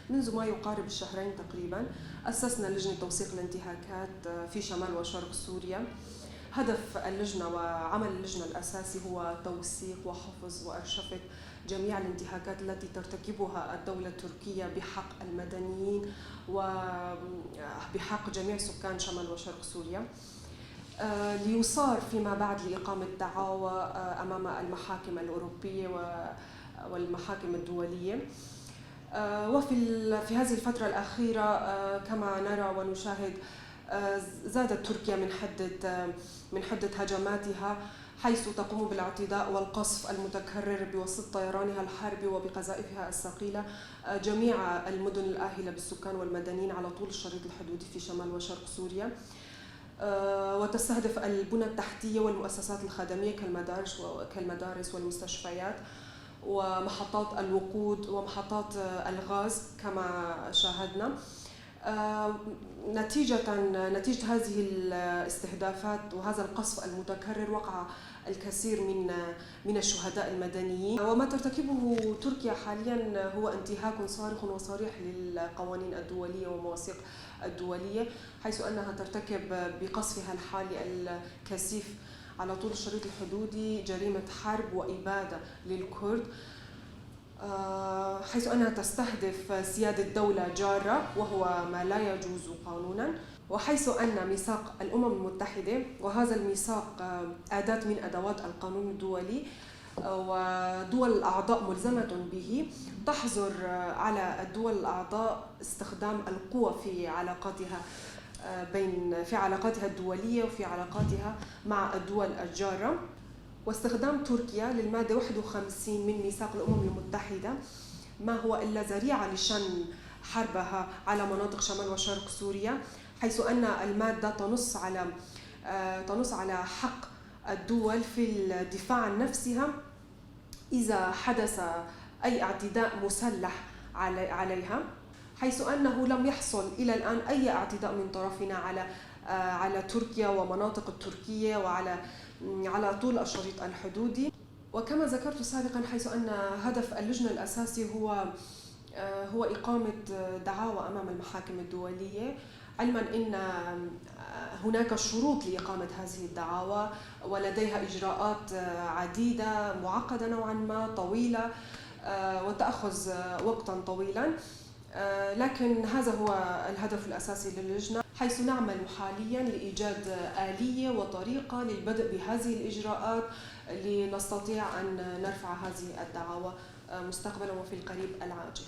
منذ ما يقارب الشهرين تقريبا أسسنا لجنة توثيق الانتهاكات في شمال وشرق سوريا. هدف اللجنة وعمل اللجنة الأساسي هو توثيق وحفظ وأرشفة جميع الانتهاكات التي ترتكبها الدولة التركية بحق المدنيين وبحق جميع سكان شمال وشرق سوريا، ليصار فيما بعد لإقامة دعاوى أمام المحاكم الأوروبية والمحاكم الدولية. وفي هذه الفترة الأخيرة كما نرى ونشاهد زادت تركيا من حدة هجماتها، حيث تقوم بالاعتداء والقصف المتكرر بواسطة طيرانها الحربي وبقذائفها الثقيلة جميع المدن الآهلة بالسكان والمدنيين على طول الشريط الحدودي في شمال وشرق سوريا، وتستهدف البنى التحتية والمؤسسات الخدمية كالمدارس والمستشفيات ومحطات الوقود ومحطات الغاز كما شاهدنا. نتيجة هذه الاستهدافات وهذا القصف المتكرر وقع الكثير من الشهداء المدنيين، وما ترتكبه تركيا حاليا هو انتهاك صارخ وصريح للقوانين الدولية والمواثيق الدولية، حيث أنها ترتكب بقصفها الحالي الكثيف على طول الشريط الحدودي جريمة حرب وإبادة للكرد، حيث أنها تستهدف سيادة دولة جارة وهو ما لا يجوز قانونا، وحيث أن ميثاق الأمم المتحدة وهذا الميثاق أداة من أدوات القانون الدولي ودول الأعضاء ملزمة به، تحظر على الدول الأعضاء استخدام القوة في علاقاتها الدولية وفي علاقاتها مع الدول الجارة. واستخدام تركيا للمادة 51 من ميثاق الأمم المتحدة ما هو إلا ذريعة لشن حربها على مناطق شمال وشرق سوريا، حيث أن المادة تنص على حق الدول في الدفاع عن نفسها إذا حدث أي اعتداء مسلح عليها، حيث أنه لم يحصل إلى الآن أي اعتداء من طرفنا على تركيا ومناطق التركية على طول الشريط الحدودي. وكما ذكرت سابقا، حيث أن هدف اللجنة الأساسي هو إقامة دعاوى أمام المحاكم الدولية، علما أن هناك شروط لإقامة هذه الدعاوى ولديها إجراءات عديدة معقدة نوعا ما طويلة وتأخذ وقتا طويلا، لكن هذا هو الهدف الأساسي للجنة، حيث نعمل حاليا لإيجاد آلية وطريقة للبدء بهذه الإجراءات لنستطيع أن نرفع هذه الدعاوى مستقبلا وفي القريب العاجل.